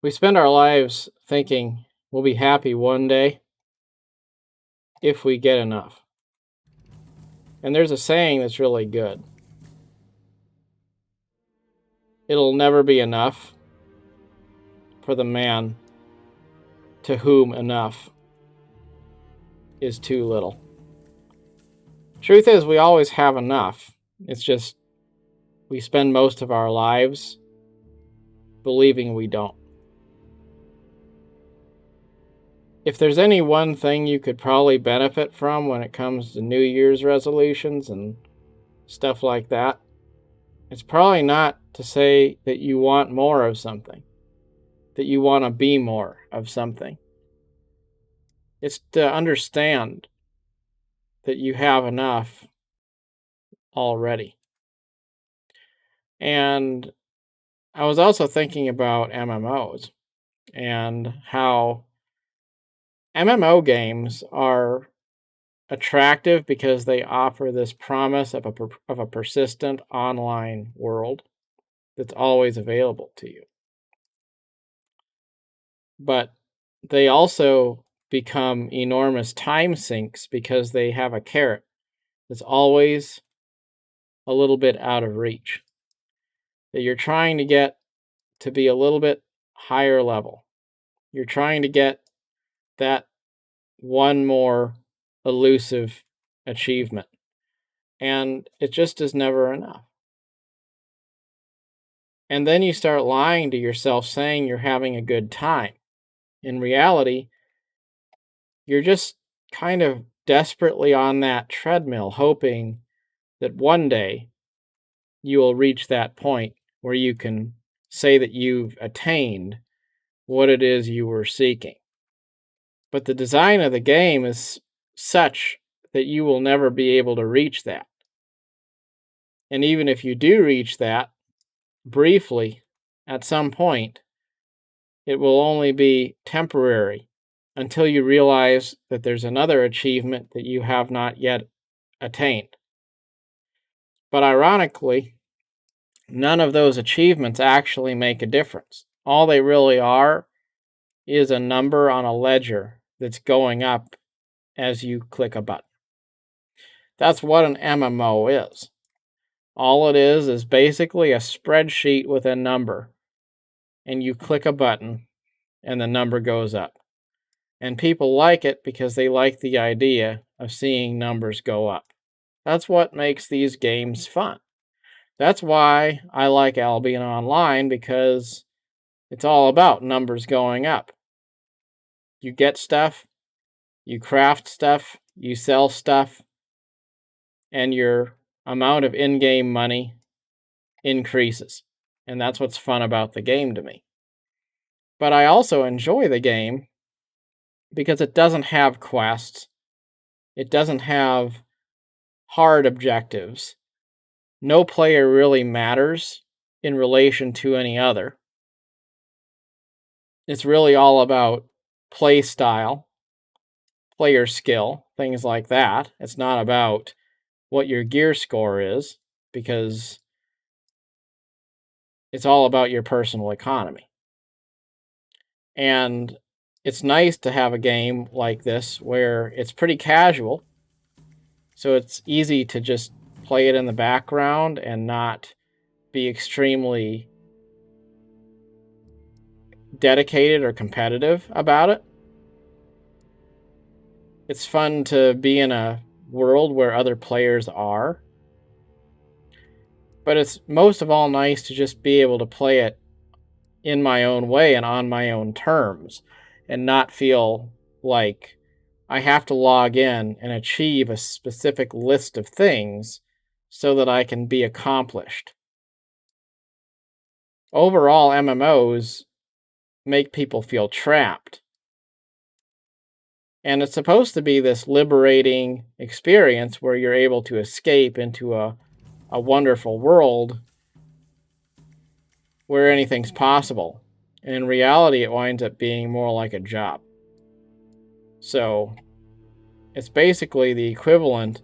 We spend our lives thinking we'll be happy one day if we get enough. And there's a saying that's really good. It'll never be enough for the man to whom enough is too little. Truth is, we always have enough. It's just we spend most of our lives believing we don't. If there's any one thing you could probably benefit from when it comes to New Year's resolutions and stuff like that, it's probably not to say that you want more of something, that you want to be more of something. It's to understand that you have enough already. And I was also thinking about MMOs and how MMO games are attractive because they offer this promise of a persistent online world that's always available to you. But they also become enormous time sinks because they have a carrot that's always a little bit out of reach. That you're trying to get to be a little bit higher level. You're trying to get that one more elusive achievement. And it just is never enough. And then you start lying to yourself saying you're having a good time. In reality, you're just kind of desperately on that treadmill, hoping that one day you will reach that point where you can say that you've attained what it is you were seeking. But the design of the game is such that you will never be able to reach that. And even if you do reach that briefly at some point, it will only be temporary until you realize that there's another achievement that you have not yet attained. But ironically, none of those achievements actually make a difference. All they really are is a number on a ledger that's going up as you click a button. That's what an MMO is. All it is basically a spreadsheet with a number, and you click a button and the number goes up. And people like it because they like the idea of seeing numbers go up. That's what makes these games fun. That's why I like Albion Online, because it's all about numbers going up. You get stuff, you craft stuff, you sell stuff, and your amount of in-game money increases. And that's what's fun about the game to me. But I also enjoy the game because it doesn't have quests. It doesn't have hard objectives. No player really matters in relation to any other. It's really all about play style, player skill, things like that. It's not about what your gear score is, because it's all about your personal economy. And it's nice to have a game like this where it's pretty casual, so it's easy to just play it in the background and not be extremely dedicated or competitive about it. It's fun to be in a world where other players are. But it's most of all nice to just be able to play it in my own way and on my own terms, and not feel like I have to log in and achieve a specific list of things so that I can be accomplished. Overall, MMOs make people feel trapped. And it's supposed to be this liberating experience where you're able to escape into a wonderful world where anything's possible. And in reality, it winds up being more like a job. So it's basically the equivalent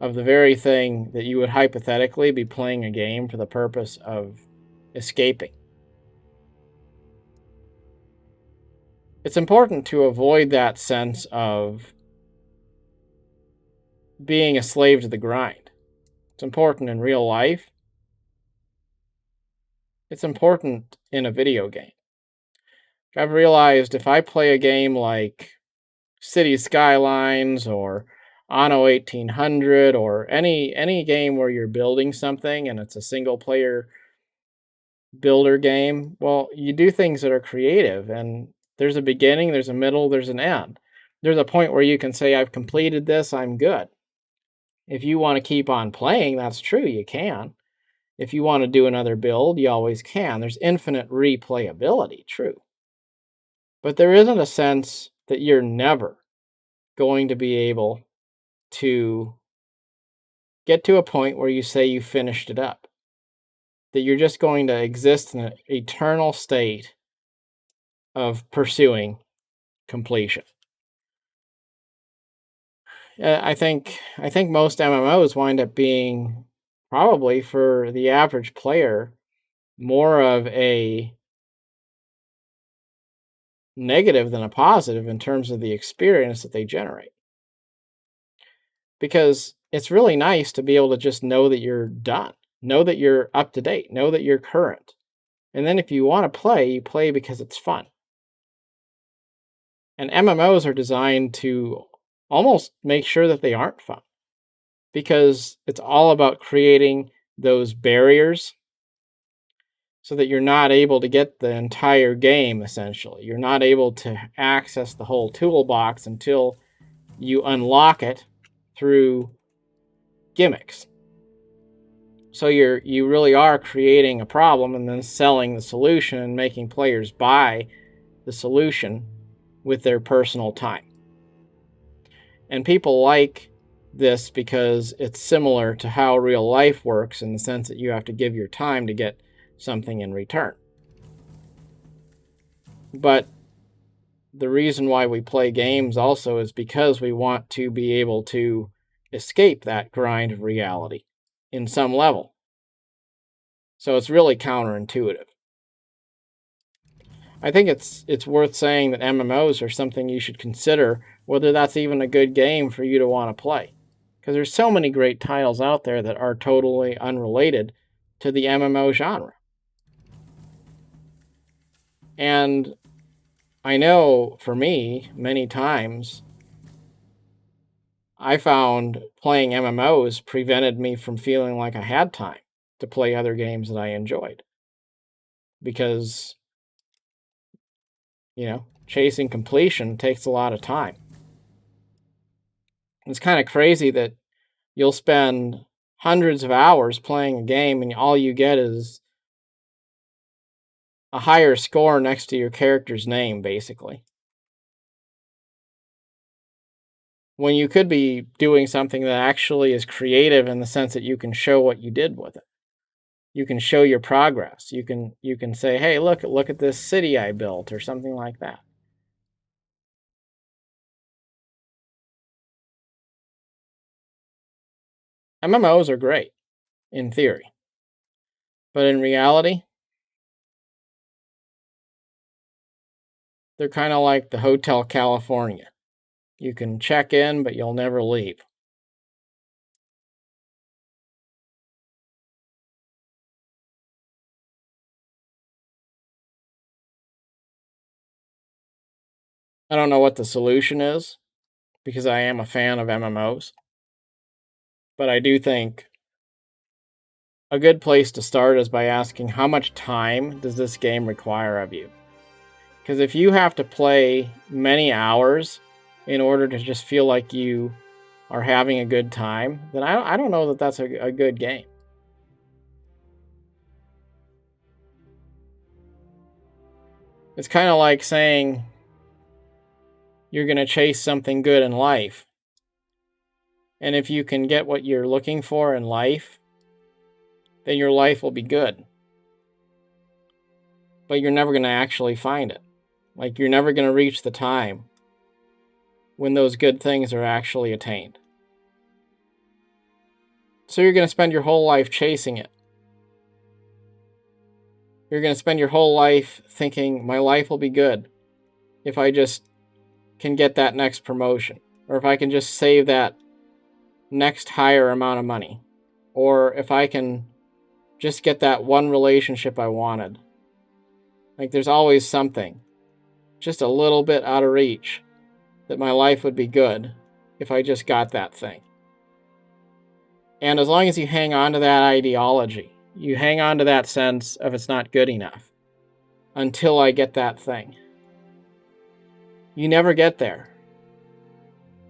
of the very thing that you would hypothetically be playing a game for the purpose of escaping. it's important to avoid that sense of being a slave to the grind. It's important in real life. It's important in a video game. I've realized if I play a game like City Skylines or Anno 1800 or any game where you're building something and it's a single player builder game, well, you do things that are creative, and there's a beginning, there's a middle, there's an end. There's a point where you can say, I've completed this, I'm good. If you want to keep on playing, that's true, you can. If you want to do another build, you always can. There's infinite replayability, true. But there isn't a sense that you're never going to be able to get to a point where you say you finished it up. That you're just going to exist in an eternal state of pursuing completion. I think most MMOs wind up being, probably for the average player, more of a negative than a positive in terms of the experience that they generate. Because it's really nice to be able to just know that you're done, know that you're up to date, know that you're current. And then if you want to play, you play because it's fun. And MMOs are designed to almost make sure that they aren't fun, because it's all about creating those barriers so that you're not able to get the entire game, essentially. You're not able to access the whole toolbox until you unlock it through gimmicks. So you really are creating a problem and then selling the solution and making players buy the solution with their personal time. And people like this because it's similar to how real life works, in the sense that you have to give your time to get something in return. But the reason why we play games also is because we want to be able to escape that grind of reality in some level. So it's really counterintuitive. I think it's worth saying that MMOs are something you should consider, whether that's even a good game for you to want to play. Because there's so many great titles out there that are totally unrelated to the MMO genre. And I know for me, many times, I found playing MMOs prevented me from feeling like I had time to play other games that I enjoyed. Because, chasing completion takes a lot of time. It's kind of crazy that you'll spend hundreds of hours playing a game and all you get is a higher score next to your character's name, basically. When you could be doing something that actually is creative in the sense that you can show what you did with it. You can show your progress. You can say, "Hey, look at this city I built," or something like that. MMOs are great in theory, but in reality, they're kind of like the Hotel California. You can check in, but you'll never leave. I don't know what the solution is, because I am a fan of MMOs, but I do think a good place to start is by asking, how much time does this game require of you? Because if you have to play many hours in order to just feel like you are having a good time, then I don't know that that's a good game. It's kind of like saying you're going to chase something good in life. And if you can get what you're looking for in life, then your life will be good. But you're never going to actually find it. Like, you're never going to reach the time when those good things are actually attained. So you're going to spend your whole life chasing it. You're going to spend your whole life thinking, my life will be good. if I just can get that next promotion, or if I can just save that next higher amount of money, or if I can just get that one relationship I wanted. Like there's always something just a little bit out of reach that my life would be good if I just got that thing. And as long as you hang on to that ideology, you hang on to that sense of it's not good enough until I get that thing, you never get there.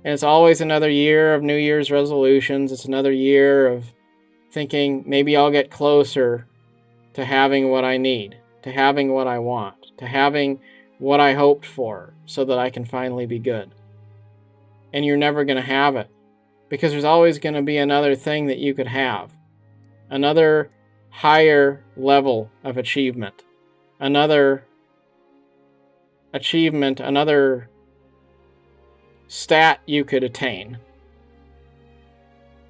And it's always another year of New Year's resolutions. It's another year of thinking maybe I'll get closer to having what I need, to having what I want, to having what I hoped for so that I can finally be good. And you're never going to have it because there's always going to be another thing that you could have, another higher level of achievement, another achievement, another stat you could attain.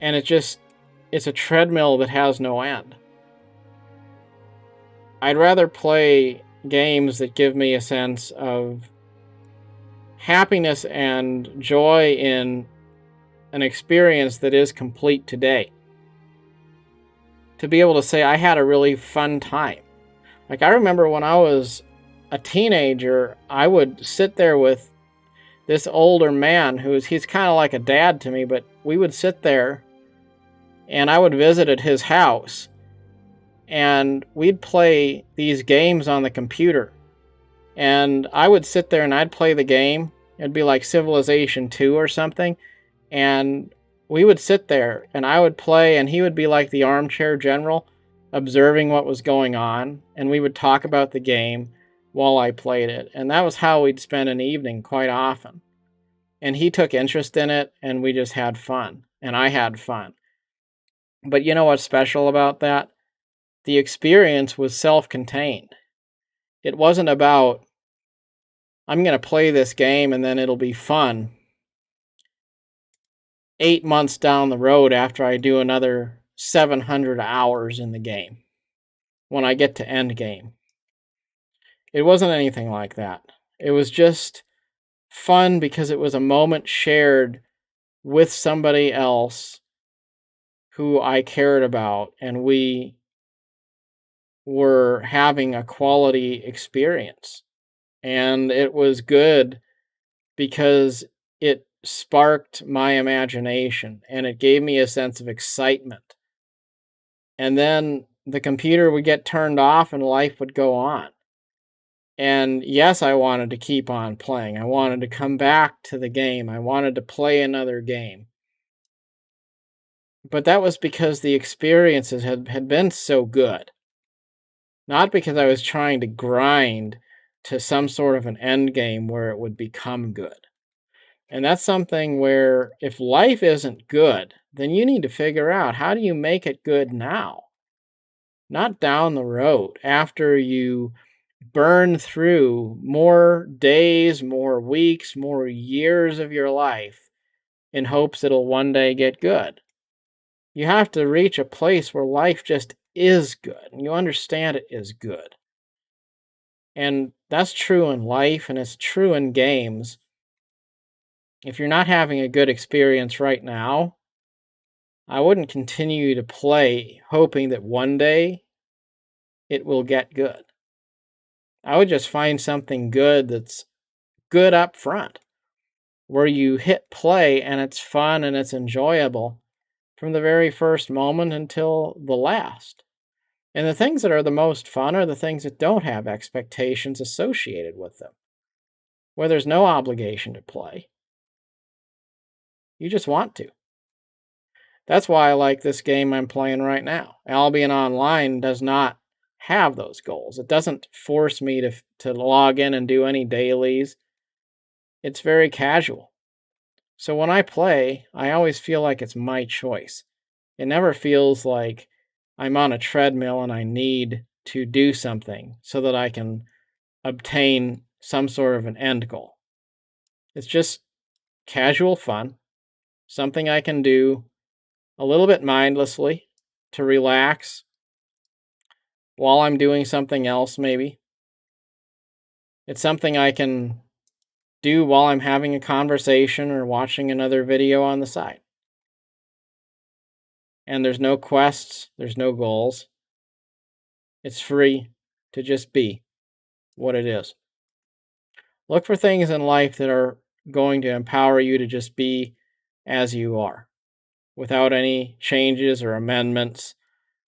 And it's a treadmill that has no end. I'd rather play games that give me a sense of happiness and joy in an experience that is complete today. To be able to say I had a really fun time. Like I remember when I was a teenager, I would sit there with this older man he's kind of like a dad to me, but we would sit there and I would visit at his house and we'd play these games on the computer. And I would sit there and I'd play the game. It'd be like Civilization 2 or something. And we would sit there and I would play and he would be like the armchair general observing what was going on. And we would talk about the game while I played it. And that was how we'd spend an evening quite often. And he took interest in it and we just had fun. And I had fun. But you know what's special about that? The experience was self-contained. It wasn't about, I'm going to play this game and then it'll be fun 8 months down the road after I do another 700 hours in the game when I get to end game. It wasn't anything like that. It was just fun because it was a moment shared with somebody else who I cared about, and we were having a quality experience. And it was good because it sparked my imagination and it gave me a sense of excitement. And then the computer would get turned off and life would go on. And yes, I wanted to keep on playing. I wanted to come back to the game. I wanted to play another game. But that was because the experiences had been so good. Not because I was trying to grind to some sort of an end game where it would become good. And that's something where if life isn't good, then you need to figure out how do you make it good now? Not down the road after you burn through more days, more weeks, more years of your life in hopes it'll one day get good. You have to reach a place where life just is good and you understand it is good. And that's true in life and it's true in games. If you're not having a good experience right now, I wouldn't continue to play hoping that one day it will get good. I would just find something good that's good up front, where you hit play and it's fun and it's enjoyable from the very first moment until the last. And the things that are the most fun are the things that don't have expectations associated with them, where there's no obligation to play. You just want to. That's why I like this game I'm playing right now. Albion Online does not have those goals. It doesn't force me to log in and do any dailies. It's very casual. So when I play, I always feel like it's my choice. It never feels like I'm on a treadmill and I need to do something so that I can obtain some sort of an end goal. It's just casual fun, something I can do a little bit mindlessly to relax while I'm doing something else, maybe. It's something I can do while I'm having a conversation or watching another video on the side. And there's no quests, there's no goals. It's free to just be what it is. Look for things in life that are going to empower you to just be as you are without any changes or amendments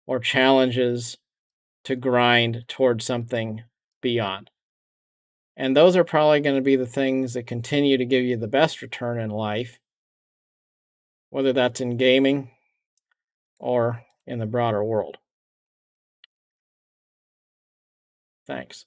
or challenges to grind towards something beyond. And those are probably going to be the things that continue to give you the best return in life, whether that's in gaming or in the broader world. Thanks.